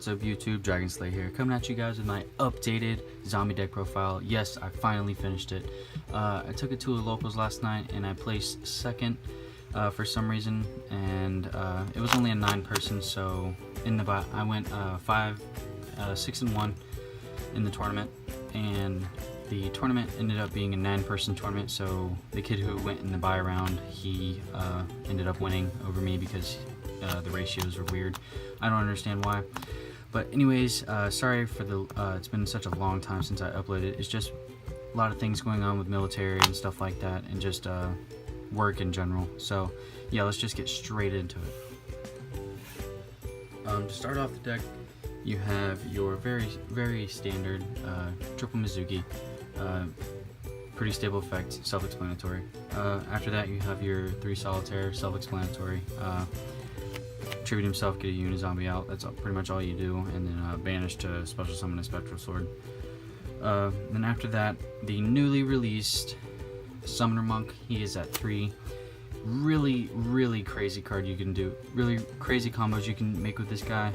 What's up YouTube, Dragon Slayer here, coming at you guys with my updated zombie deck profile. Yes, I finally finished it. I took it to a locals last night and I placed second for some reason, and it was only a 9-person, so in the I went 6-1 in the tournament, and the tournament ended up being a 9-person tournament, so the kid who went in the buy round, he ended up winning over me because the ratios are weird. I don't understand why. But anyways, sorry for the it's been such a long time since I uploaded. It's just a lot of things going on with military and stuff like that, and just work in general. So yeah, let's just get straight into it. To start off the deck, you have your very standard triple Mizuki. Pretty stable effect, self-explanatory. After that, you have your 3 solitaire, self-explanatory. Tribute himself, get a Unizombie out. That's pretty much all you do, and then banish to special summon a Spectral Sword. Then after that, the newly released Summoner Monk. He is at 3. Really crazy card you can do. Really crazy combos you can make with this guy.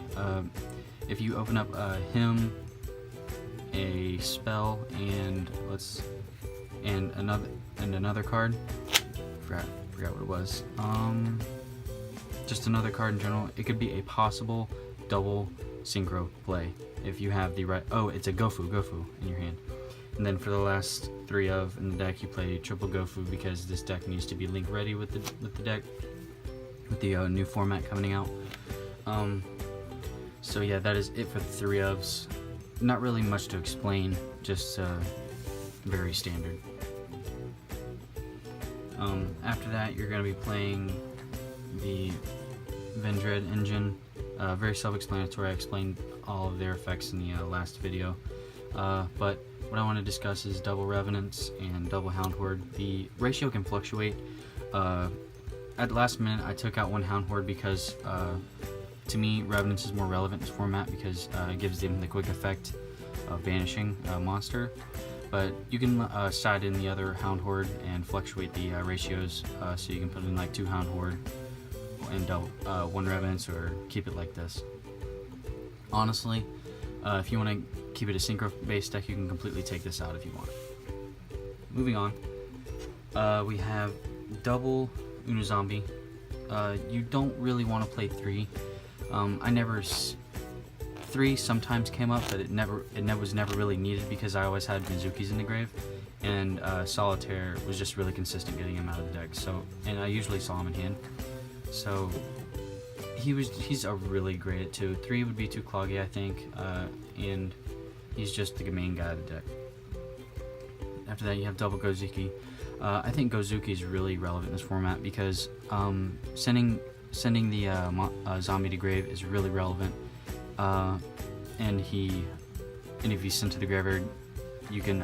If you open up him, a spell, and another card. Forgot what it was. Just another card in general. It could be a possible double synchro play if you have the right. Oh, it's a Gofu in your hand. And then for the last 3 of in the deck, you play triple Gofu because this deck needs to be link ready with the deck, with the new format coming out. So yeah, that is it for the 3 ofs. Not really much to explain, just very standard. After that, you're going to be playing the Vendread engine. Very self-explanatory. I explained all of their effects in the last video. But what I want to discuss is double Revenants and double Hound Horde. The ratio can fluctuate. At the last minute, I took out one Hound Horde because to me, Revenants is more relevant in this format because it gives them the quick effect of banishing a monster. But you can side in the other Hound Horde and fluctuate the ratios, so you can put in like 2 Hound Horde and 1 Revenants, or keep it like this. Honestly, if you want to keep it a synchro based deck, you can completely take this out if you want. Moving on, we have double Unizombie. You don't really want to play 3. 3 sometimes came up, but it was never really needed because I always had Mizukis in the grave, and Solitaire was just really consistent getting him out of the deck. So, and I usually saw him in hand. So he's a really great at 2. 3 would be too cloggy, I think, and he's just the main guy of the deck. After that, you have double Gozuki. I think Gozuki is really relevant in this format because sending the zombie to grave is really relevant. And if he's sent to the graveyard, you can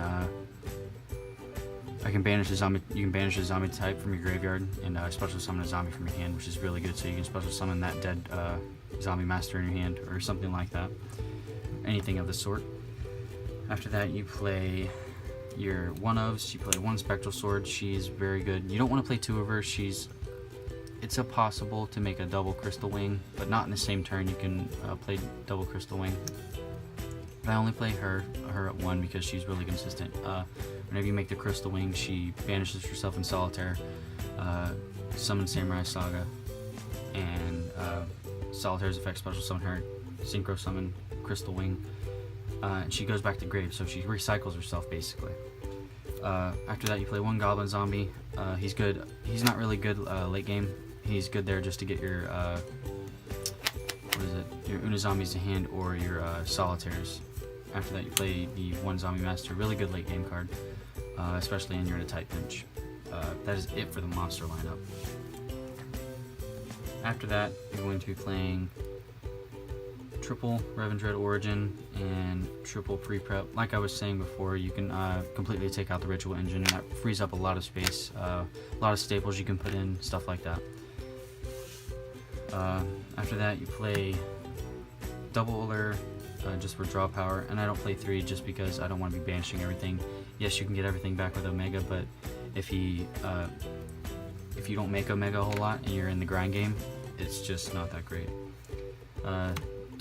banish a zombie. You can banish a zombie type from your graveyard and special summon a zombie from your hand, which is really good. So you can special summon that dead zombie master in your hand or something like that. Anything of the sort. After that, you play your 1-ofs. You play 1 Spectral Sword. She's very good. You don't want to play 2 of her. It's possible to make a double Crystal Wing, but not in the same turn. You can play double Crystal Wing. But I only play her at 1 because she's really consistent. Whenever you make the Crystal Wing, she banishes herself in solitaire, summons Samurai Saga, and Solitaire's effect special summon her, synchro summon Crystal Wing, and she goes back to grave, so she recycles herself basically. After that, you play 1 Goblin Zombie. He's good. He's not really good late game. He's good there just to get your your Unizombies to hand or your Solitaires. After that, you play the 1 Zombie Master. Really good late game card, especially when you're in a tight pinch. That is it for the monster lineup. After that, you're going to be playing triple Revendread Origin and triple pre-prep. Like I was saying before, you can completely take out the ritual engine. That frees up a lot of space, a lot of staples you can put in, stuff like that. After that, you play double Allure just for draw power, and I don't play 3 just because I don't want to be banishing everything. Yes, you can get everything back with Omega, but if you don't make Omega a whole lot and you're in the grind game, it's just not that great.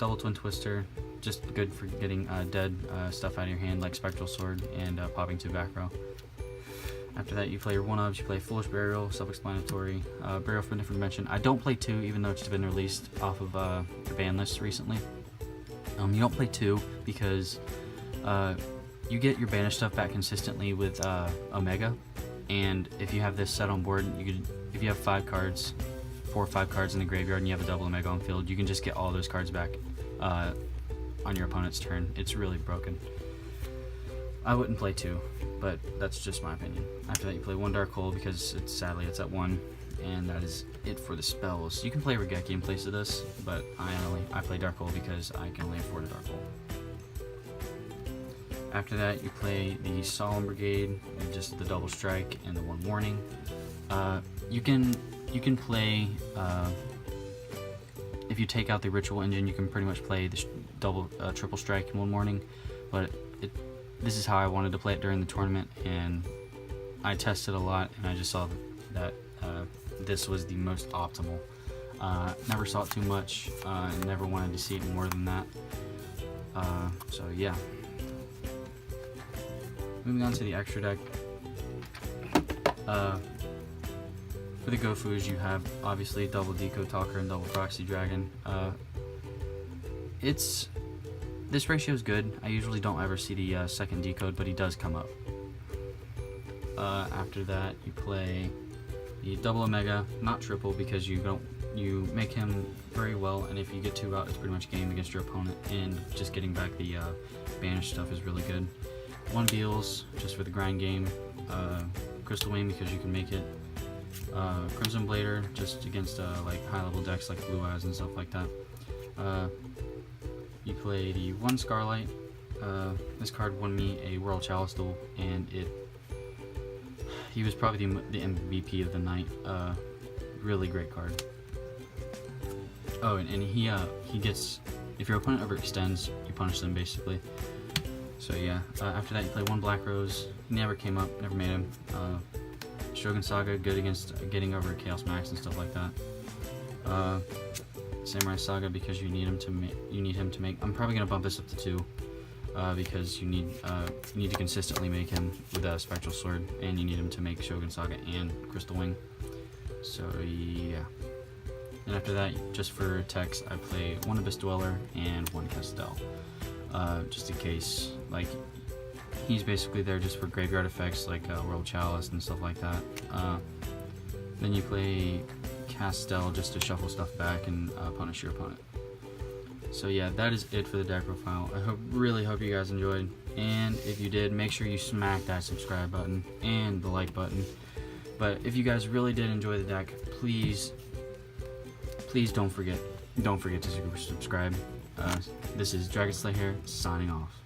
Double Twin Twister, just good for getting dead stuff out of your hand, like Spectral Sword and popping 2 back row. After that, you play your 1-ofs, you play Foolish Burial, self-explanatory, Burial from a Different Dimension. I don't play 2, even though it's been released off of the ban list recently. You don't play 2 because you get your banished stuff back consistently with Omega, and if you have this set on board, you could, if you have 4 or 5 cards in the graveyard and you have a double Omega on field, you can just get all those cards back on your opponent's turn. It's really broken. I wouldn't play 2, but that's just my opinion. After that, you play 1 Dark Hole because sadly it's at 1, and that is it for the spells. You can play Regeki in place of this, but I play Dark Hole because I can only afford a Dark Hole. After that, you play the Solemn Brigade, just the double strike and the 1 warning. You can play, if you take out the Ritual Engine, you can pretty much play the triple strike and 1 warning, but this is how I wanted to play it during the tournament, and I tested a lot, and I just saw that this was the most optimal. Never saw it too much, never wanted to see it more than that. So yeah. Moving on to the extra deck. For the Gofus, you have obviously double Decode Talker and double Proxy Dragon. This ratio is good. I usually don't ever see the second Decode, but he does come up. After that, you play the double Omega, not triple, because you make him very well, and if you get 2 out, it's pretty much game against your opponent, and just getting back the banished stuff is really good. 1 Beals, just for the grind game. Crystal Wing, because you can make it. Crimson Blader, just against like high-level decks like Blue Eyes and stuff like that. You play the 1 Scarlight. This card won me a World Chalice duel, and he was probably the MVP of the night. Really great card. Oh, and he gets, if your opponent overextends, you punish them basically. So yeah. After that, you play 1 Black Rose. He never came up, never made him. Shogun Saga, good against getting over Chaos Max and stuff like that. Samurai Saga, because you need him to make. I'm probably gonna bump this up to 2, because you need to consistently make him with a Spectral Sword, and you need him to make Shogun Saga and Crystal Wing. So yeah. And after that, just for attacks, I play 1 Abyss Dweller and 1 Castel, just in case. Like, he's basically there just for graveyard effects like World Chalice and stuff like that. Then you play Castel just to shuffle stuff back and punish your opponent. So yeah, that is it for the deck profile. I really hope you guys enjoyed, and if you did, make sure you smack that subscribe button and the like button. But if you guys really did enjoy the deck, please don't forget to subscribe. This is Dragon Slayer signing off.